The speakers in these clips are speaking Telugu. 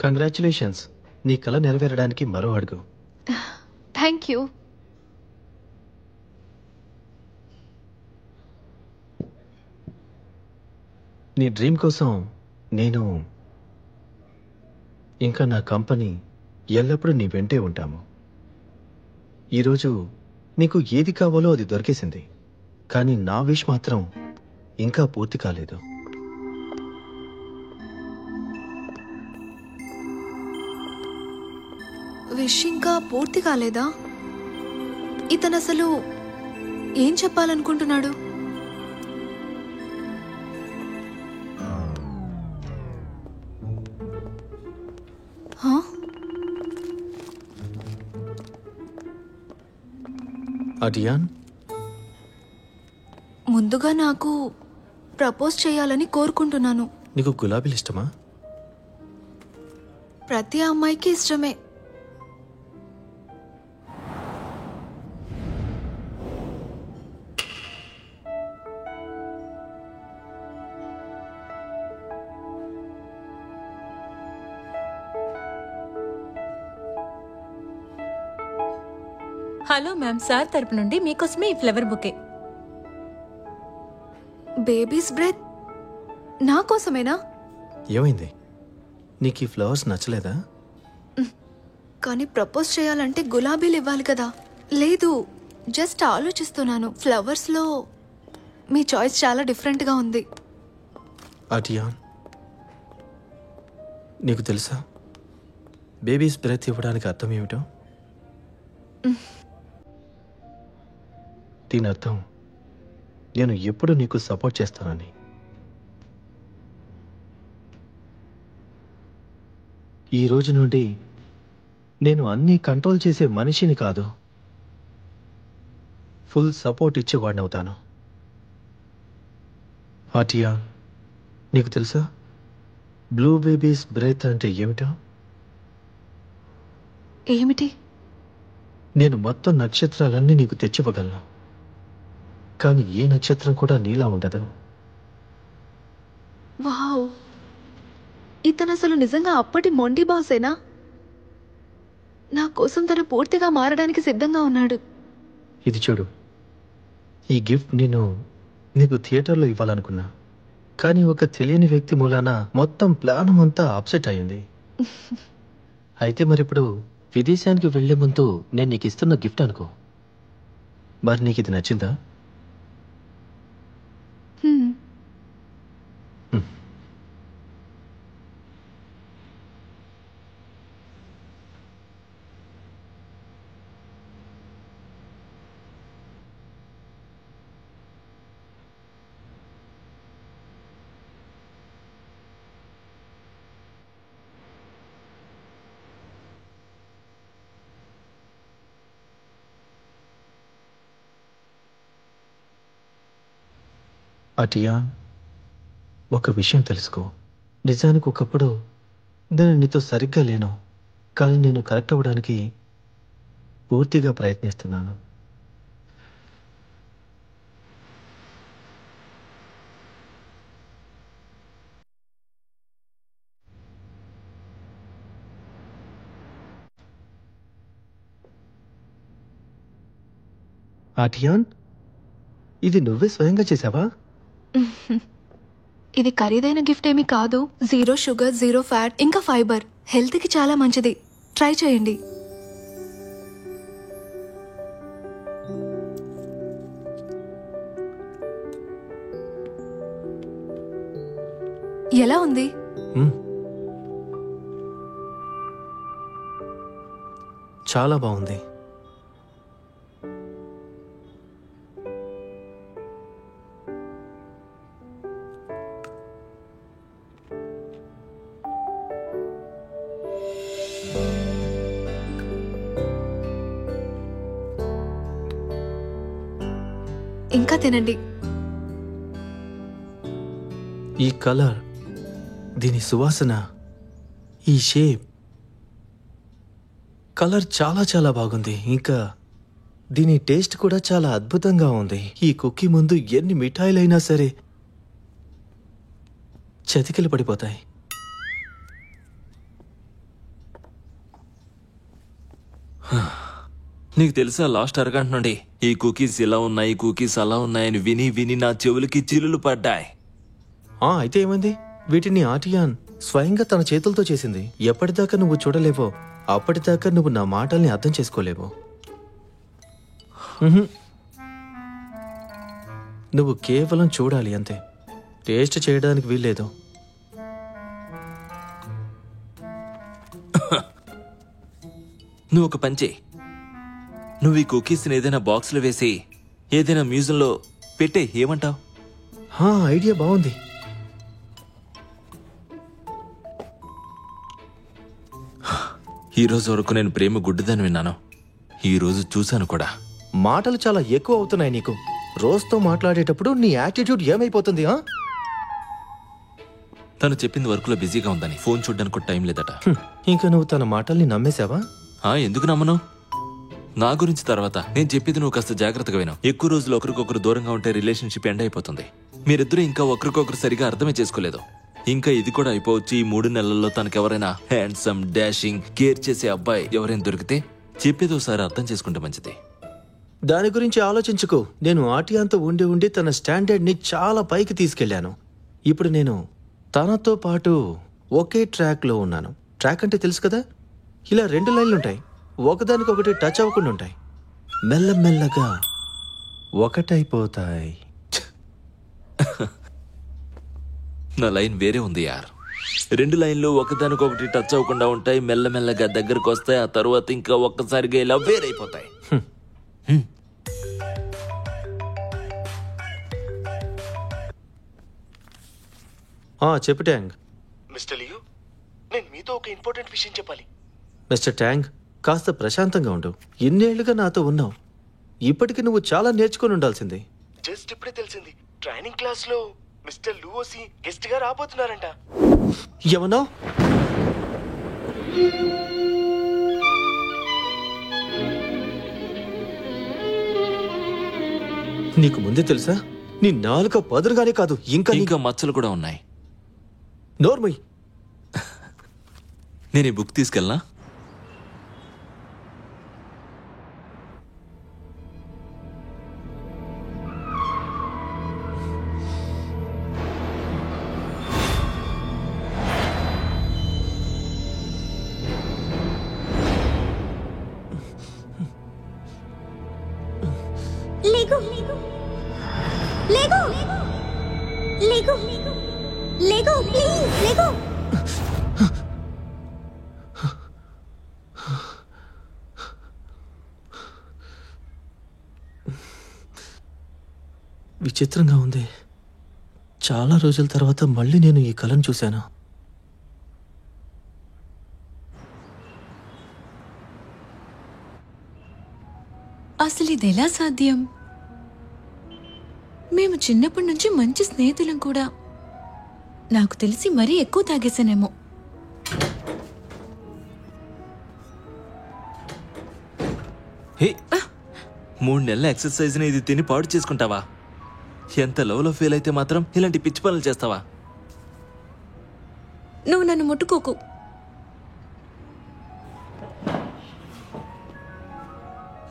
కంగ్రాచులేషన్స్, నీ కల నెరవేరడానికి మరో అడుగు. Thank you. నీ డ్రీమ్ కోసం నేను ఇంకా నా కంపెనీ ఎల్లప్పుడూ నీ వెంటే ఉంటాము. ఈరోజు నీకు ఏది కావాలో అది దొరికేసింది, కానీ నా విష్ మాత్రం ఇంకా పూర్తి కాలేదు. విష్ ఇంకా పూర్తి కాలేదా? ఇతను అసలు ఏం చెప్పాలనుకుంటున్నాడు? హా? అడియాన్, ముందుగా నాకు ప్రపోజ్ చేయాలని కోరుకుంటున్నాను. నీకు గులాబీలు ఇష్టమా? ప్రతి అమ్మాయికి ఇష్టమే. హలో మ్యామ్, సార్ తరపు నుండి మీకోసమే ఈ ఫ్లవర్ బుకే. బేబీస్ బ్రెత్ నా కోసమేనా? ఏమైంది, నీకు ఈ ఫ్లవర్స్ నచ్చలేదా? కానీ ప్రపోజ్ చేయాలంటే గులాబీలు ఇవ్వాలి కదా. లేదు, జస్ట్ ఆలోచిస్తున్నాను. ఫ్లవర్స్లో మీ చాయిస్ చాలా డిఫరెంట్గా ఉంది. అడియాన్, నీకు తెలుసా బేబీస్ బ్రెత్ ఇవ్వడానికి అర్థం ఏమిటో? దీని అర్థం నేను ఎప్పుడు నీకు సపోర్ట్ చేస్తానని. ఈ రోజు నుండి నేను అన్నీ కంట్రోల్ చేసే మనిషిని కాదు, ఫుల్ సపోర్ట్ ఇచ్చేవాడిని అవుతాను. ఆటియా, నీకు తెలుసా బ్లూ బేబీస్ బ్రెత్ అంటే ఏమిటో? ఏమిటి? నేను మొత్తం నక్షత్రాలన్నీ నీకు తెచ్చివ్వగలను, కానీ ఏ నక్షత్రం కూడా నీలా ఉండదు. వావ్, ఇతను అసలు నిజంగా అప్పటి మొండి బాసేనా? నా కోసం తను పూర్తిగా మారడానికి సిద్ధంగా ఉన్నాడు. ఇది చూడు, ఈ గిఫ్ట్ నీకు థియేటర్లో ఇవ్వాలనుకున్నా, కానీ ఒక తెలియని వ్యక్తి మూలాన మొత్తం ప్లాన్ అంతా అప్సెట్ అయింది. అయితే మరిప్పుడు విదేశానికి వెళ్లే ముందు నేను నీకు ఇస్తున్న గిఫ్ట్ అనుకో. మరి నీకు ఇది నచ్చిందా? హ్మ్. అటియా, ఒక విషయం తెలుసుకో. నిజానికి ఒకప్పుడు నేను నీతో సరిగ్గా లేను, కానీ నేను కరెక్ట్ అవ్వడానికి పూర్తిగా ప్రయత్నిస్తున్నాను. ఆటియాన్, ఇది నువ్వే స్వయంగా చేశావా? ఇది ఖరీదైన గిఫ్ట్ ఏమీ కాదు. 0 షుగర్, 0 ఫ్యాట్, ఇంకా ఫైబర్. హెల్త్ కి చాలా మంచిది. ట్రై చేయండి. ఎలా ఉంది? చాలా బాగుంది. ఇంకా తినండి. ఈ కలర్, దీని సువాసన, ఈ షేప్, కలర్ చాలా చాలా బాగుంది. ఇంకా దీని టేస్ట్ కూడా చాలా అద్భుతంగా ఉంది. ఈ కుక్కీ ముందు ఎన్ని మిఠాయిలైనా సరే చతికిలు పడిపోతాయి. నీకు తెలుసా లాస్ట్ అరగంట నుండి ఈ కుకీస్ ఇలా ఉన్నాయి, ఈ కుకీస్ అలా ఉన్నాయని విని విని నా చెవులకి చిల్లులు పడ్డాయి. అయితే ఏమైంది? వీటిని ఆటియాన్ స్వయంగా తన చేతులతో చేసింది. ఎప్పటిదాకా నువ్వు చూడలేవో అప్పటిదాకా నువ్వు నా మాటల్ని అర్థం చేసుకోలేవో. నువ్వు కేవలం చూడాలి అంతే, టేస్ట్ చేయడానికి వీల్లేదు. నువ్వు ఒక పని చేయి, నువ్వు ఈ కుకీస్ని ఏదైనా బాక్స్లో వేసి ఏదైనా మ్యూజియంలో పెట్టే, ఏమంటావు? ఐడియా బాగుంది. ఈ రోజు వరకు నేను ప్రేమ గుడ్డిదని విన్నాను, ఈ రోజు చూశాను కూడా. మాటలు చాలా ఎక్కువ అవుతున్నాయి నీకు. రోజుతో మాట్లాడేటప్పుడు నీ యాటిట్యూడ్ ఏమైపోతుంది? తను చెప్పింది వర్క్లో బిజీగా ఉందని, ఫోన్ చూడ్డానికి కూడా టైం లేదట. ఇంకా నువ్వు తన మాటల్ని నమ్మేశావా? ఎందుకు నమ్మను? నా గురించి తర్వాత నేను చెప్పేది నువ్వు కాస్త జాగ్రత్తగా విను. ఎక్కువ రోజులు ఒకరికొకరు దూరంగా ఉంటే రిలేషన్షిప్ ఎండ్ అయిపోతుంది. మీరిద్దరూ ఇంకా ఒకరికొకరు సరిగా అర్థమే చేసుకోలేదు. ఇంకా ఇది కూడా అయిపోవచ్చు. ఈ 3 నెలల్లో తనకెవరైనా హ్యాండ్సమ్, డాషింగ్, కేర్ చేసే అబ్బాయి ఎవరైనా దొరికితే చెప్పేది ఒకసారి అర్థం చేసుకుంటే మంచిది. దాని గురించి ఆలోచించుకో. నేను ఆటియాన్తో ఉండి ఉండి తన స్టాండర్డ్ని చాలా పైకి తీసుకెళ్లాను. ఇప్పుడు నేను తనతో పాటు ఒకే ట్రాక్లో ఉన్నాను. ట్రాక్ అంటే తెలుసు కదా, ఇలా 2 లైన్లుంటాయి, ఒకదానికొకటి టచ్ అవ్వకుండా ఉంటాయి, మెల్లమెల్లగా ఒకటైపోతాయి. నా లైన్ వేరే ఉంది యార్. 2 లైన్లు ఒకదానికొకటి టచ్ అవ్వకుండా ఉంటాయి, మెల్లమెల్లగా దగ్గరకు వస్తాయి, ఆ తర్వాత ఇంకా ఒక్కసారిగా ఇలా వేరైపోతాయి. చెప్పు ట్యాంగ్. మిస్టర్ లియో, నేను మీతో ఒక ఇంపార్టెంట్ విషయం చెప్పాలి. మిస్టర్ ట్యాంగ్, కాస్త ప్రశాంతంగా ఉండు. ఇన్నేళ్లుగా నాతో ఉన్నావు, ఇప్పటికి నువ్వు చాలా నేర్చుకుని ఉండాల్సింది. జస్ట్ ఇప్పుడే తెలిసింది, ట్రైనింగ్ క్లాస్ లో మిస్టర్ లూఓసి గెస్ట్ గా రాబోతున్నారంట. ఏమన్నా? నీకు ముందే తెలుసా? నీ నాలుక పదురుగానే కాదు, ఇంకా మచ్చలు కూడా ఉన్నాయి. నోర్మయ్. నేను ఈ book తీసుకెళ్ళనా? Lego, Lego, Lego, Lego, please, Lego. విచిత్రంగా ఉంది. చాలా రోజుల తర్వాత మళ్ళీ నేను ఈ కళను చూశాను. అసలు ఇది ఎలా సాధ్యం? మేము చిన్నప్పటి నుంచి మంచి స్నేహితులం కూడా. నాకు తెలిసి మరీ ఎక్కువ తాగేశానేమో. హే, 3 నెలల ఎక్సర్సైజ్ని ఇది తిని పాడు చేసుకుంటావా? ఎంత లవ్లో ఫెయిల్ అయితే మాత్రం ఇలాంటి పిచ్చి పనులు చేస్తావా? నువ్వు నన్ను ముట్టుకోకు.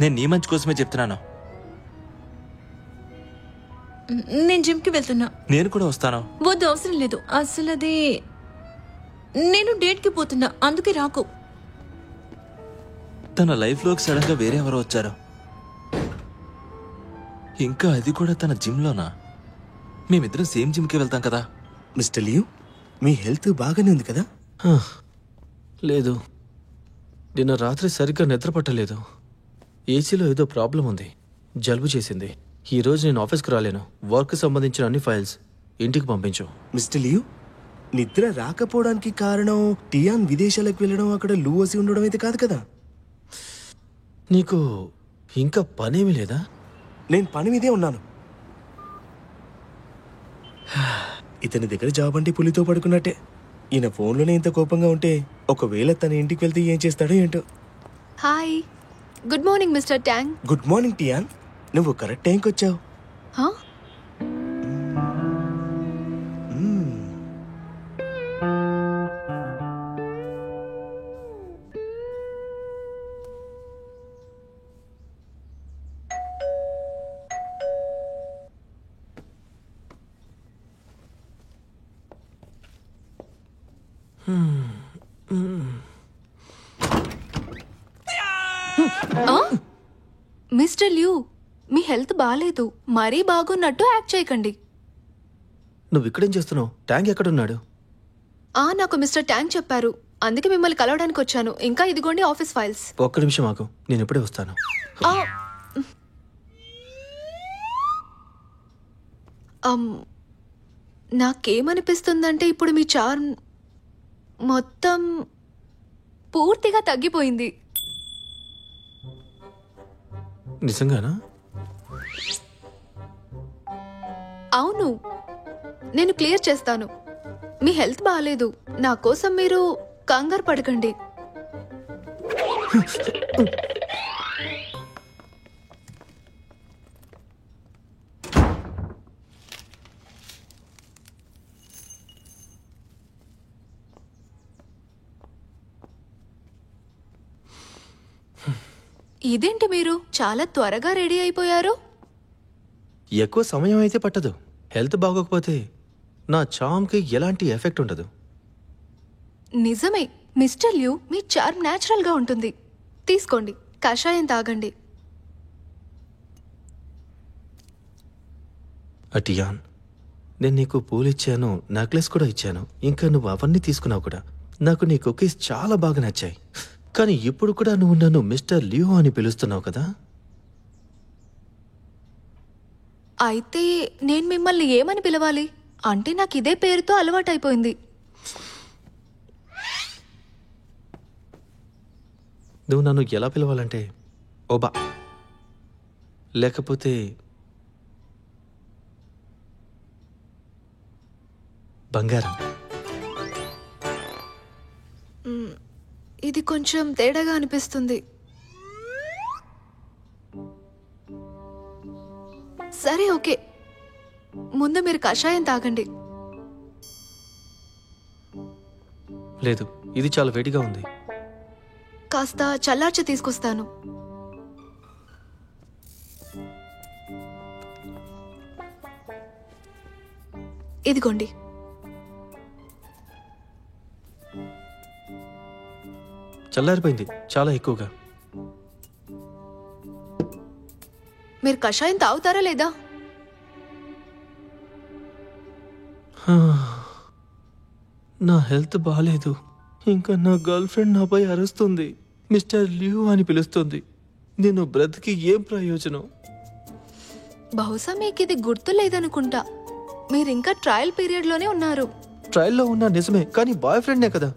నేను నీ మంచి కోసమే చెప్తున్నాను. నేను జిమ్కి వెళ్తున్నా. నేను కూడా వస్తాను. వద్దు, అవసరం లేదు. అసలు అది నేను డేట్కి పోతున్నా, అందుకే రాకు. తన లైఫ్లోకి సడన్ గా వేరే ఎవరో వచ్చారు, ఇంకా అది కూడా తన జిమ్లోనా? మేమిద్దరం సేమ్ జిమ్కి వెళ్తాం కదా. మిస్టర్ లియో, మీ హెల్త్ బాగానే ఉంది కదా? లేదు, నిన్న రాత్రి సరిగ్గా నిద్ర పట్టలేదు. ఏసీలో ఏదో ప్రాబ్లం ఉంది, జలుబు చేసింది. ఈ రోజు నేను ఆఫీస్కి రాలేను. వర్క్ సంబంధించిన అన్ని ఫైల్స్ ఇంటికి పంపించు. మిస్టర్ లియో, నిద్ర రాకపోవడానికి కారణం టియాన్ విదేశాలకు వెళ్ళడం, అక్కడ లూఓసి ఉండడం అయితే కాదు కదా? నీకు ఇంకా పనేమీ లేదా? నేను పని మీదే ఉన్నాను. ఇతని దగ్గర జాబ్ అంటే పులితో పడుకున్నట్టే. ఈయన ఫోన్లోనే ఇంత కోపంగా ఉంటే ఒకవేళ తన ఇంటికి వెళ్తే ఏం చేస్తాడో ఏంటో. హాయ్, గుడ్ మార్నింగ్ మిస్టర్ ట్యాంగ్. గుడ్ మార్నింగ్ టియాన్, నువ్వు కరెక్ట్ టైంకి వచ్చావు. మిస్టర్ ల్యూ, మీ హెల్త్ బాగాలేదు. మరీ బాగున్నట్టు యాక్ట్ చేయకండి. నువ్వు ఇక్కడేం చేస్తున్నావు? ట్యాంక్ ఎక్కడున్నాడు? నాకు మిస్టర్ ట్యాంక్ చెప్పారు, అందుకే మిమ్మల్ని కలవడానికి వచ్చాను. ఇంకా ఇదిగోండి ఆఫీస్ ఫైల్స్. ఒక్క నిమిషం ఆగు, నేను ఇప్పుడే వస్తాను. నాకేమనిపిస్తుందంటే ఇప్పుడు మీ చార్మ్ మొత్తం పూర్తిగా తగ్గిపోయింది. నిజంగానా? అవును, నేను క్లియర్ చేస్తాను. మీ హెల్త్ బాగాలేదు, నా కోసం మీరు కంగారు పడకండి. ఇదేంటి మీరు చాలా త్వరగా రెడీ అయిపోయారు? ఎక్కువ సమయం అయితే పట్టదు. హెల్త్ బాగోకపోతే నా చామ్కి ఎలాంటి ఎఫెక్ట్ ఉండదు. నిజమే మిస్టర్ ల్యూ, మీ చార్మ్ న్యాచురల్ గా ఉంటుంది. తీసుకోండి, కషాయం తాగండి. అటియాన్, నేను నీకు పూలు ఇచ్చాను, నెక్లెస్ కూడా ఇచ్చాను, ఇంకా నువ్వు అవన్నీ తీసుకున్నావు కూడా. నాకు నీ కుకీస్ చాలా బాగా నచ్చాయి. కానీ ఇప్పుడు కూడా నువ్వు నన్ను మిస్టర్ లియో అని పిలుస్తున్నావు కదా? అయితే నేను మిమ్మల్ని ఏమని పిలవాలి? అంటే నాకు ఇదే పేరుతో అలవాటైపోయింది. నువ్వు నన్ను ఎలా పిలవాలంటే ఓబా, లేకపోతే బంగారం. ఇది కొంచెం తేడాగా అనిపిస్తుంది. సరే ఓకే, ముందు మీరు కషాయం తాగండి. లేదు, ఇది చాలా వేడిగా ఉంది. కాస్త చల్లార్చి తీసుకొస్తాను. ఇదిగోండి. చల్లారిపోయింది చాలా ఎక్కువగా. మీరు కషాయం తాగుతారా లేదా? నా హెల్త్ బాగాలేదు. ఇంకా నా గర్ల్ ఫ్రెండ్ నాపై అరుస్తుంది, మిస్టర్ లియో అని పిలుస్తుంది. నేను బ్రతికి ఏం ప్రయోజనం? బహుశా మీకు ఇది గుర్తు లేదనుకుంటా. మీరు ఇంకా ట్రయల్ పీరియడ్ లోనే ఉన్నారు. ట్రయల్లో ఉన్నా నిజమే, కానీ బాయ్ ఫ్రెండ్నే కదా.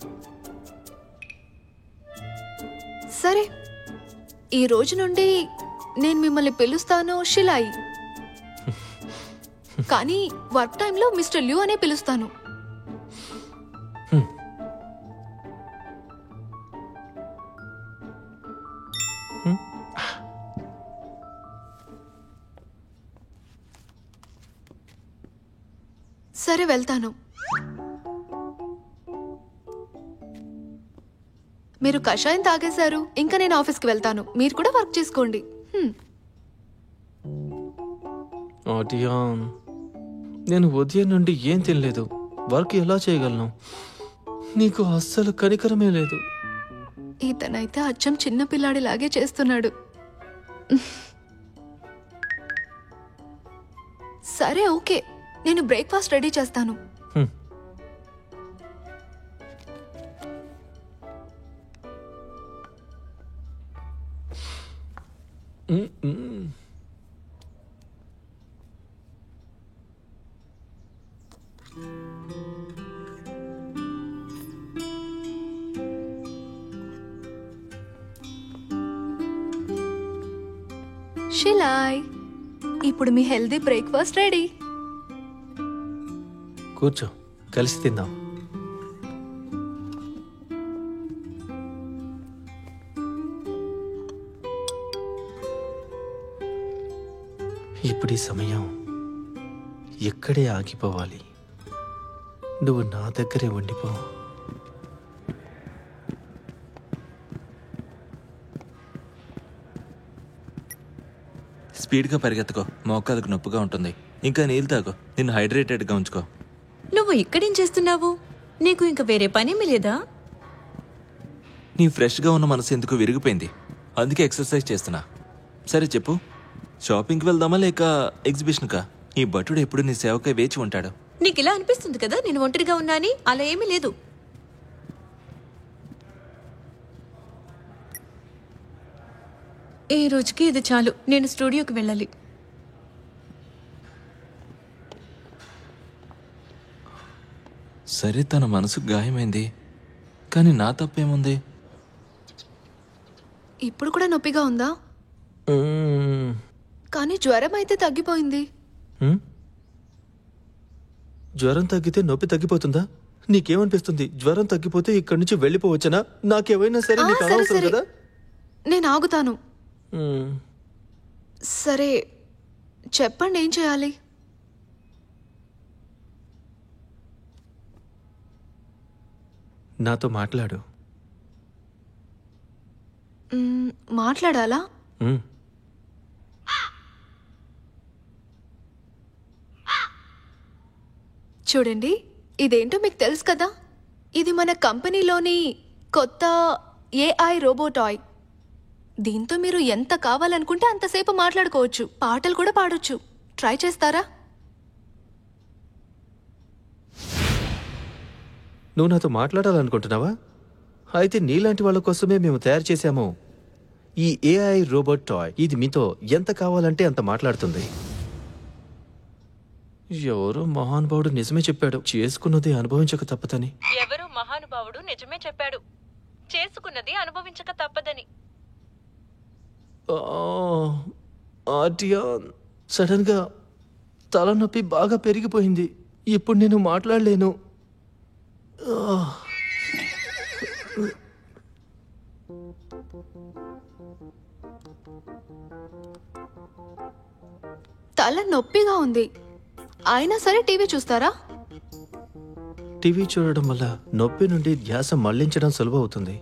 సరే, ఈ రోజు నుండి నేను మిమ్మల్ని పిలుస్తాను షిలాయి. కానీ వర్క్ టైంలో మిస్టర్ ల్యూ అనే పిలుస్తాను. సరే, వెళ్తాను. మీరు కషాయం తాగేశారు, ఇంకా నేను ఆఫీస్కి వెళ్తాను. మీరు కూడా వర్క్ చేసుకోండి. ఆటియాన్, నేను ఉదయం నుండి ఏం తినలేదు. వర్క్ ఎలా చేయగలను? నీకు అస్సలు కనికరమే లేదు. ఇతనైతే అచ్చం చిన్న పిల్లాడిలాగే చేస్తున్నాడు. సరే ఓకే, నేను బ్రేక్ఫాస్ట్ రెడీ చేస్తాను. షిలాయ్, ఇప్పుడు మీ హెల్దీ బ్రేక్ఫాస్ట్ రెడీ. కూర్చో, కలిసి తిందాం. ఇప్పుడు ఈ సమయం ఎక్కడే ఆగిపోవాలి. నువ్వు నా దగ్గరే ఉండిపో. స్పీడ్గా పరిగెత్తుకో, మోకాలకు నొప్పిగా ఉంటుంది. ఇంకా నీళ్ళు తాగు, నిన్ను హైడ్రేటెడ్గా ఉంచుకో. నువ్వు ఇక్కడేం చేస్తున్నావు? నీకు ఇంక వేరే పనేమీ లేదా? నీ ఫ్రెష్గా ఉన్న మనసు ఎందుకు విరిగిపోయింది, అందుకే ఎక్సర్సైజ్ చేస్తున్నా. సరే చెప్పు, షాపింగ్కి వెళ్దామా లేక ఎగ్జిబిషన్కా? ఈ భటుడు ఎప్పుడు నీ సేవకై వేచి ఉంటాడు. నీకు ఇలా అనిపిస్తుంది కదా నేను ఒంటరిగా ఉన్నా అని. అలా ఏమీ లేదు. ఈ రోజుకి ఇది చాలు, నేను స్టూడియోకి వెళ్ళాలి. సరే, తన మనసుకు గాయమైంది, కానీ నా తప్పేముంది? ఇప్పుడు కూడా నొప్పిగా ఉందా? కానీ జ్వరం అయితే తగ్గిపోయింది. జ్వరం తగ్గితే నొప్పి తగ్గిపోతుందా? నీకేమనిపిస్తుంది? జ్వరం తగ్గిపోతే ఇక్కడి నుంచి వెళ్ళిపోవచ్చనా? నాకేమైనా సరే నీకు సరే అనవసరం సరే, కదా. నేను ఆగుతాను. సరే చెప్పండి, ఏం చేయాలి? నాతో మాట్లాడు. మాట్లాడాలా? చూడండి, ఇదేంటో మీకు తెలుసు కదా. ఇది మన కంపెనీలోని కొత్త ఏఐ రోబోటాయ్. దీంతో మీరు ఎంత కావాలనుకుంటే అంతసేపు మాట్లాడుకోవచ్చు, పాటలు కూడా పాడొచ్చు. ట్రై చేస్తారా? నువ్వు నాతో మాట్లాడాలనుకుంటున్నావా? అయితే నీలాంటి వాళ్ళ కోసమే మేము తయారు చేశాము ఈ ఏఐ రోబోట్ టాయ్. ఇది మీతో ఎంత కావాలంటే అంత మాట్లాడుతుంది. ఎవరో మహానుభావుడు నిజమే చెప్పాడు, చేసుకున్నది అనుభవించక తప్పదని. ఎవరో మహానుభావుడు నిజమే చెప్పాడు, చేసుకున్నది అనుభవించక తప్పదని. సడన్ గా తలనొప్పి బాగా పెరిగిపోయింది. ఇప్పుడు నేను మాట్లాడలేను. తల నొప్పిగా ఉంది, అయినా సరే టీవీ చూస్తారా? టీవీ చూడడం వల్ల నొప్పి నుండి ధ్యాస మళ్లించడం సులభమవుతుంది.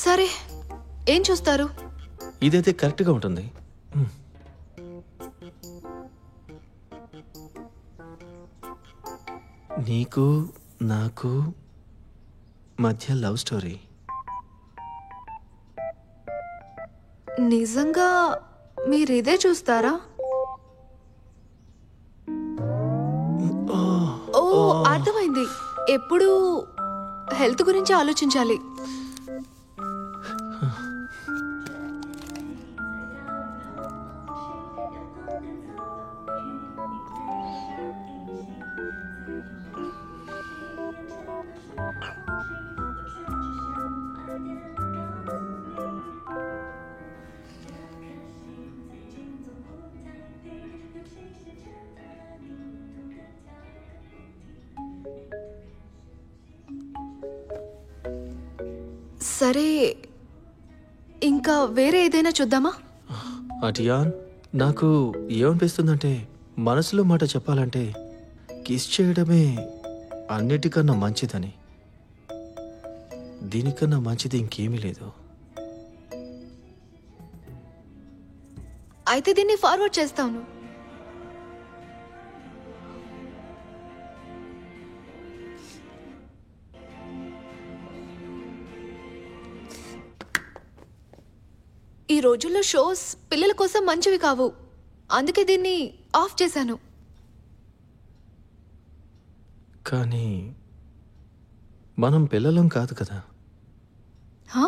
సరే, ఏం చూస్తారు? ఇదైతే కరెక్ట్గా ఉంటుంది. నీకు నాకు మధ్య లవ్ స్టోరీ. నిజంగా మీరు ఇదే చూస్తారా? ఓ, అర్థమైంది. ఎప్పుడు హెల్త్ గురించి ఆలోచించాలి. సరే, ఇంకా వేరే ఏదైనా చూద్దామా? అటియాన్, నాకు ఏమనిపిస్తుందంటే మనసులో మాట చెప్పాలంటే కిస్ చేయడమే అన్నిటికన్నా మంచిదని. దీనికన్నా మంచిది ఇంకేమీ లేదు. అయితే దీన్ని ఫార్వర్డ్ చేస్తాను. ఈ రోజుల్లో షోస్ పిల్లల కోసం మంచివి కావు, అందుకే దీన్ని ఆఫ్ చేశాను. కానీ మనం పిల్లలం కాదు కదా. హా?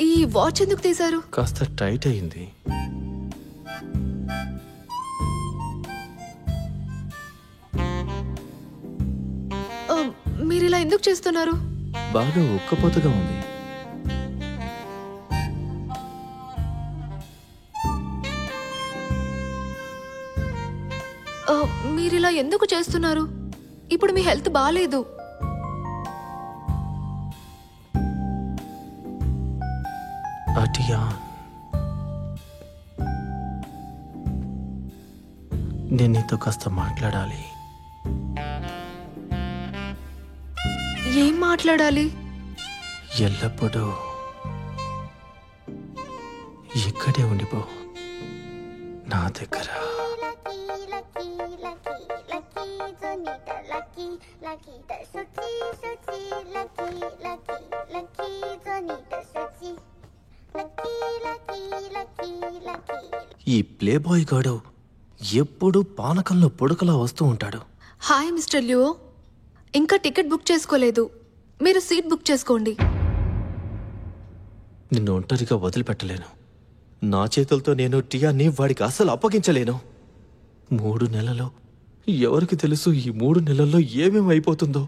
ఈ వాచ్ ఎందుకు తీశారు? కాస్త టైట్ అయింది. మీరు ఇలా ఎందుకు చేస్తున్నారు? బాగా ఉక్కపోతగా ఉంది. మీరు ఇలా ఎందుకు చేస్తున్నారు? ఇప్పుడు మీ హెల్త్ బాగాలేదు. అటియాన్, నేను నీతో కాస్త మాట్లాడాలి. ఏం మాట్లాడాలి? ఎల్లప్పుడూ ఇక్కడే ఉండిపో నా దగ్గర. ఈ ప్లే బాయ్ గాడు ఎప్పుడు పానకంలో పొడకలా వస్తూ ఉంటాడు. హాయ్ మిస్టర్ లియో, ఇంకా టికెట్ బుక్ చేసుకోలేదు. మీరు సీట్ బుక్ చేసుకోండి. నిన్ను ఒంటరిగా వదిలిపెట్టలేను. నా చేతులతో నేను టియాని వాడికి అసలు అప్పగించలేను. 3 నెలలు, ఎవరికి తెలుసు ఈ 3 నెలల్లో ఏమేమి అయిపోతుందో.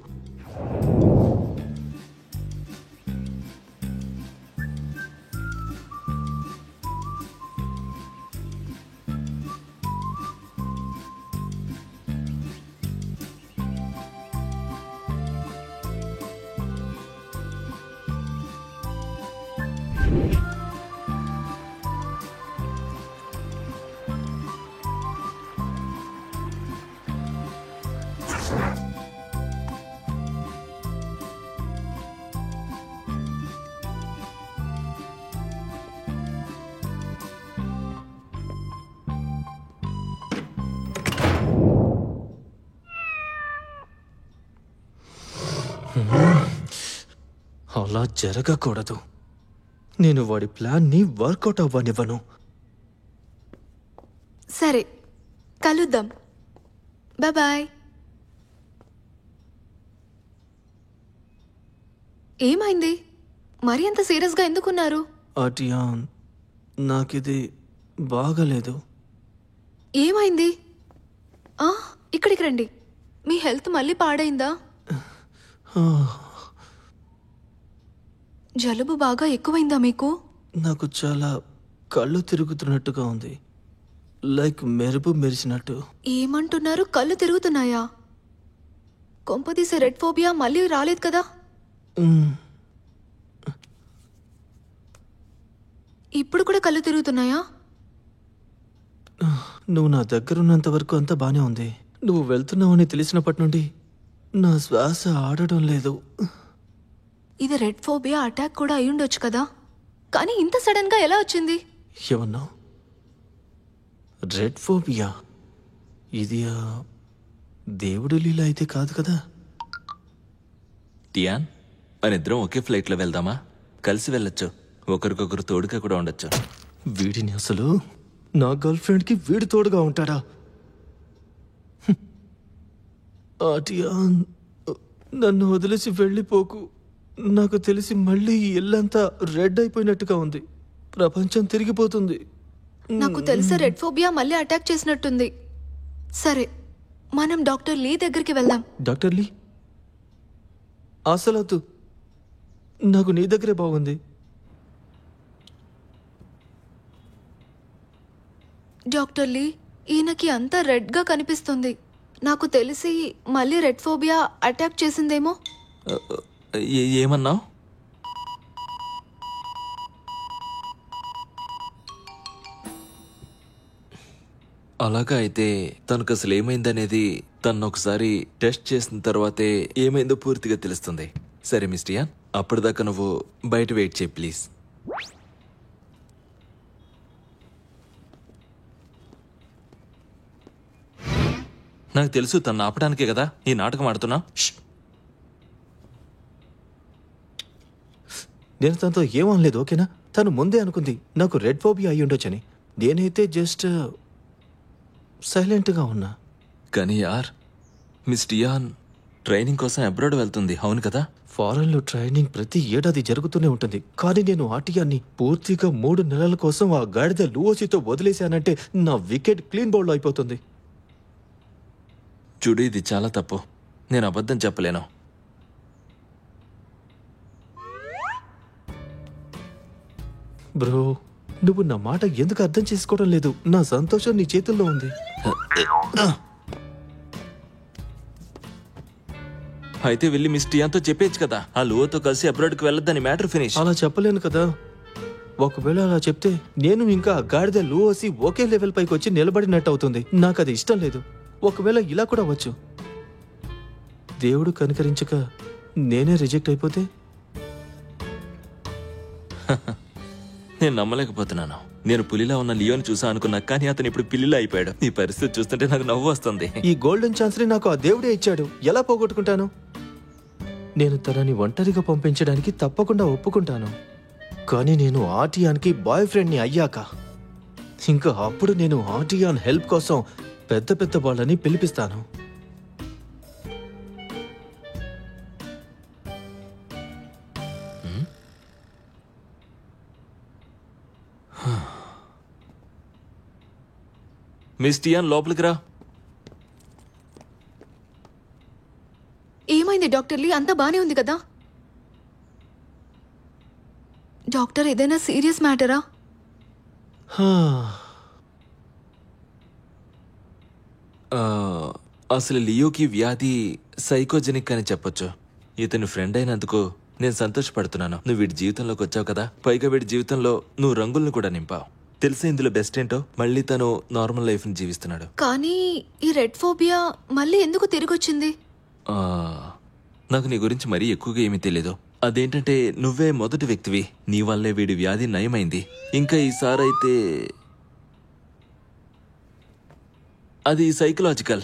అలా జరగకూడదు. నేను వాడి ప్లాన్ని వర్కౌట్ అవ్వనివ్వను. సరే, కలుద్దాం. బాయ్. ఏమైంది? మరి అంత సీరియస్గా ఎందుకున్నారు? అటియాన్, నాకిది బాగలేదు. ఏమైంది? ఇక్కడికి రండి. మీ హెల్త్ మళ్ళీ పాడైందా? జలుబు బాగా ఎక్కువైందా మీకు? నాకు చాలా కళ్ళు తిరుగుతున్నట్టుగా ఉంది, లైక్ మెరుపు మెరిసినట్టు. ఏమంటున్నారు? కళ్ళు తిరుగుతున్నాయా? కొంపదీసే రెడ్ ఫోబియా మళ్ళీ రాలేదు కదా? ఇప్పుడు కూడా కళ్ళు తిరుగుతున్నాయా? నువ్వు నా దగ్గరున్నంత వరకు అంతా బానే ఉంది. నువ్వు వెళ్తున్నావని తెలిసినప్పటి నుండి నా శ్వాస ఆడడం లేదు. ఇది రెడ్ ఫోబియా అటాక్ కూడా అయ్యుండొచ్చు కదా, కానీ ఇంత సడన్ గా ఎలా వచ్చింది? ఏమన్నావు? Red phobia? ఇది దేవుడి లీల అయితే కాదు కదా? టియాన్, మనిద్దరం ఒకే ఫ్లైట్లో వెళ్దామా? కలిసి వెళ్ళొచ్చు, ఒకరికొకరు తోడుగా కూడా ఉండొచ్చు. వీడిని అసలు నా గర్ల్ ఫ్రెండ్కి వీడి తోడుగా ఉంటాడా? టియాన్, నన్ను వదిలేసి వెళ్ళిపోకు. నాకు తెలిసి మళ్ళీ ఈ ఇల్లంతా రెడ్ అయిపోయినట్టుగా ఉంది. ప్రపంచం తిరిగిపోతుంది. నాకు తెలిసే రెడ్ ఫోబియా మళ్ళీ అటాక్ చేసినట్టుంది. సరే, మనం డాక్టర్ లీ దగ్గరికి వెళ్దాం. డాక్టర్ లీ? అసలు నాకు నీ దగ్గరే బాగుంది. డాక్టర్ లీ, ఈయనకి అంతా రెడ్ గా కనిపిస్తుంది. నాకు తెలిసి మళ్ళీ రెడ్ ఫోబియా అటాక్ చేసిందేమో. ఏమన్నావు? అలాగా అయితే తనకు అసలు ఏమైందనేది తను ఒకసారి టెస్ట్ చేసిన తర్వాతే ఏమైందో పూర్తిగా తెలుస్తుంది. సరే మిస్టియాన్, అప్పటిదాకా నువ్వు బయట వెయిట్ చేయి ప్లీజ్. నాకు తెలుసు తను ఆపడానికే కదా ఈ నాటకం ఆడుతున్నా. నేను తనతో ఏమనలేదు, ఓకేనా? తను ముందే అనుకుంది నాకు రెడ్ ఫోబియా అయ్యి ఉండొచ్చని. నేనైతే జస్ట్ సైలెంట్గా ఉన్నా. కానీ యార్, మిస్ టియాన్ ట్రైనింగ్ కోసం అబ్రాడ్ వెళ్తుంది, అవును కదా? ఫారెన్లో ట్రైనింగ్ ప్రతి ఏడాది జరుగుతూనే ఉంటుంది. కానీ నేను ఆటియాన్ని పూర్తిగా 3 నెలల కోసం ఆ గాడిద లూఓసితో వదిలేశానంటే నా వికెట్ క్లీన్ బౌల్ అయిపోతుంది. చూడు, ఇది చాలా తప్పు. నేను అబద్ధం చెప్పలేను. బ్రో, నువ్వు నా మాట ఎందుకు అర్థం చేసుకోవడం లేదు? నా సంతోషం నీ చేతుల్లో ఉంది. అయితే వెళ్ళి మిస్ టియాన్తో చెప్పేచ్చు కదా, ఆ లూవోతో కలిసి అబ్రాడ్కి వెళ్ళొద్దని. Matter finish. అలా చెప్పలేను కదా. ఒకవేళ అలా చెప్తే నేను ఇంకా గాడిద లూఓసి ఒకే లెవెల్ పైకి వచ్చి నిలబడినట్టు అవుతుంది. నాకు అది ఇష్టం లేదు. ఒకవేళ ఇలా కూడా వచ్చు. దేవుడు కనికరించక నేనే రిజెక్ట్ అయిపోతే? నేను నమ్మలేకపోతున్నాను. నేను పులిలా ఉన్న లియోని చూసా అనుకున్నా, కానీ అతను ఇప్పుడు పిల్లిలా అయిపోయాడు. ఈ పరిస్థితి చూస్తుంటే నాకు నవ్వు వస్తుంది. ఈ గోల్డెన్ ఛాన్స్ ని నాకు ఆ దేవుడే ఇచ్చాడు. ఎలా పోగొట్టుకుంటాను? నేను తనని ఒంటరిగా పంపించడానికి తప్పకుండా ఒప్పుకుంటాను. కానీ నేను ఆర్టియాన్కి బాయ్ ఫ్రెండ్ని అయ్యాక ఇంకా అప్పుడు నేను ఆర్టియాన్ హెల్ప్ కోసం పెద్ద పెద్ద వాళ్ళని పిలిపిస్తాను. మిస్ టియాన్, లోపలికి రా. ఏమైంది డాక్టర్ లీ? అంతా బానే ఉంది కదా? డాక్టర్, ఏదైనా సీరియస్ మ్యాటరా? అసలు లియోకి వ్యాధి సైకోజెనిక్ అని చెప్పొచ్చు. ఇతని ఫ్రెండ్ అయినందుకు నేను సంతోషపడుతున్నాను. నువ్వు వీడి జీవితంలోకి వచ్చావు కదా, పైగా వీడి జీవితంలో నువ్వు రంగులను కూడా నింపావు. తెలిసే ఇందులో బెస్ట్ ఏంటో, మళ్ళీ తను నార్మల్ లైఫ్ ని జీవిస్తున్నాడు. కానీ ఈ రెడ్ ఫోబియా మళ్ళీ ఎందుకు తిరిగొచ్చింది? నాకు నీ గురించి మరీ ఎక్కువగా ఏమీ తెలీదు. అదేంటంటే నువ్వే మొదటి వ్యక్తివి. నీ వల్లే వీడి వ్యాధి నయమైంది. ఇంకా ఈసారైతే అది సైకలాజికల్.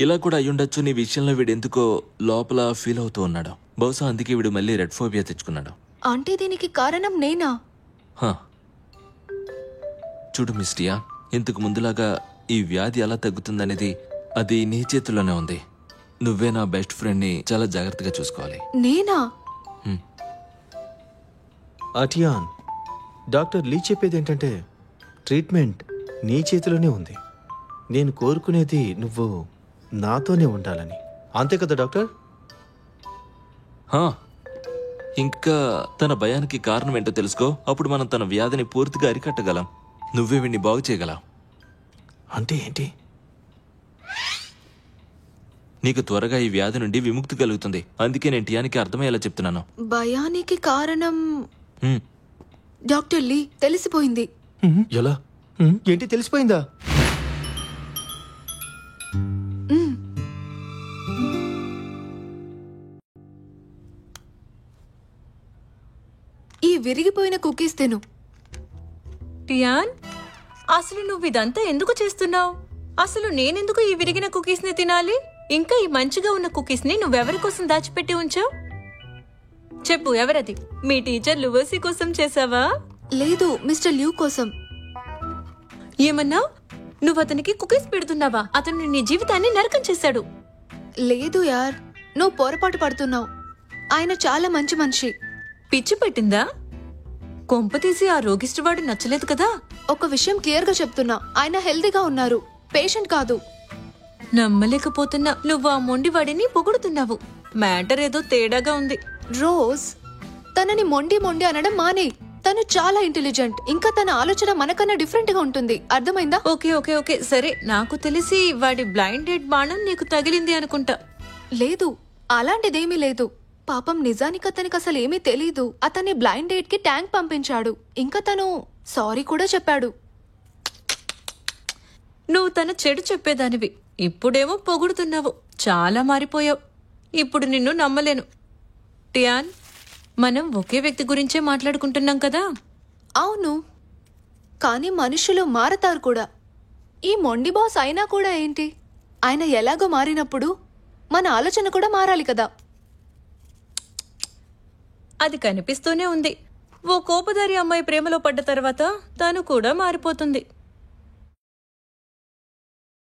ఇలా కూడా అయ్యుండొచ్చు. నీ విషయంలో వీడు ఎందుకో లోపల ఫీల్ అవుతూ ఉన్నాడు. బహుశా అందుకే వీడు మళ్ళీ రెడ్ ఫోబియా తెచ్చుకున్నాడు. అంటే దీనికి కారణం నేనా? చూడు మిస్టియా, ఇంతకు ముందులాగా ఈ వ్యాధి ఎలా తగ్గుతుందనేది అది నీ చేతుల్లోనే ఉంది. నువ్వే నా బెస్ట్ ఫ్రెండ్ ని చాలా జాగ్రత్తగా చూసుకోవాలి. నేనా? ఆర్టియాన్, డాక్టర్ లీ చెప్పేది ఏంటంటే ట్రీట్మెంట్ నీ చేతిలోనే ఉంది. నేను కోరుకునేది నువ్వు నాతోనే ఉండాలని. అంతే కదా డాక్టర్? ఇంకా తన భయానికి కారణం ఏంటో తెలుసుకో. అప్పుడు మనం తన వ్యాధిని పూర్తిగా అరికట్టగలం. నువ్వే వీడిని బాగు చేయగలవు. అంటే ఏంటి? నీకు త్వరగా ఈ వ్యాధి నుండి విముక్తి కలుగుతుంది. అందుకే నేను టియానికి అర్థమయ్యేలా చెప్తున్నాను. భయానికి కారణం డాక్టర్ లీ తెలిసిపోయింది. ఎలా? ఏంటి తెలిసిపోయిందా? ఈ విరిగిపోయిన కుకీస్ తిను. టియాన్, అసలు నువ్వు ఇదంతా ఎందుకు చేస్తున్నావు? అసలు నేనెందుకు ఈ విరిగిన కుకీస్ ని తినాలి? ఇంకా ఈ మంచిగా ఉన్న కుకీస్ ని నువ్వెవరి కోసం దాచిపెట్టి ఉంచావు? చెప్పు, ఎవరది? మీ టీచర్ లువర్సీ కోసం చేసావా? లేదు, మిస్టర్ ల్యూ కోసం. ఏమన్నా? నువ్వు అతనికి కుకీస్ పెడుతున్నావా? అతను నీ జీవితాన్ని నరకం చేశాడు. లేదు యార్, నువ్వు పొరపాటు పడుతున్నావు. ఆయన చాలా మంచి మనిషి. పిచ్చి పెట్టిందా? కొంప తీసి ఆ రోగిష్టివాడు నచ్చలేదు కదా? ఒక విషయం క్లియర్ గా చెప్తున్నా, ఆయన హెల్దీగా ఉన్నారు, పేషెంట్ కాదు. నమ్మలేకపోతున్నా. నువ్వు ఆ మొండివాడిని పొగుడుతున్నావు. మ్యాటర్ ఏదో తేడాగా ఉంది. రోజ్, తనని మొండి మొండి అనడం మానే. తను చాలా ఇంటెలిజెంట్. ఇంకా తన ఆలోచన మనకన్నా డిఫరెంట్ గా ఉంటుంది. అర్థమైందా? ఓకే ఓకే ఓకే సరే. నాకు తెలిసి వాడి బ్లైండ్ డేట్ బాణం నీకు తగిలింది అనుకుంటా. లేదు, అలాంటిదేమీ లేదు. పాపం, నిజానికి అతనికి అసలు ఏమీ తెలీదు. అతన్ని బ్లైండ్ డేట్ కి ట్యాంక్ పంపించాడు. ఇంకా తను సారీ కూడా చెప్పాడు. నువ్వు తన చెడు చెప్పేదానివి, ఇప్పుడేమో పొగుడుతున్నావు. చాలా మారిపోయావు. ఇప్పుడు నిన్ను నమ్మలేను. టియాన్, మనం ఒకే వ్యక్తి గురించే మాట్లాడుకుంటున్నాం కదా? అవును, కానీ మనుషులు మారతారు కూడా. ఈ మొండి బాస్ అయినా కూడా ఏంటి, ఆయన ఎలాగో మారినప్పుడు మన ఆలోచన కూడా మారాలి కదా. అది కనిపిస్తూనే ఉంది. ఓ కోపదారి అమ్మాయి ప్రేమలో పడ్డ తర్వాత తను కూడా మారిపోతుంది.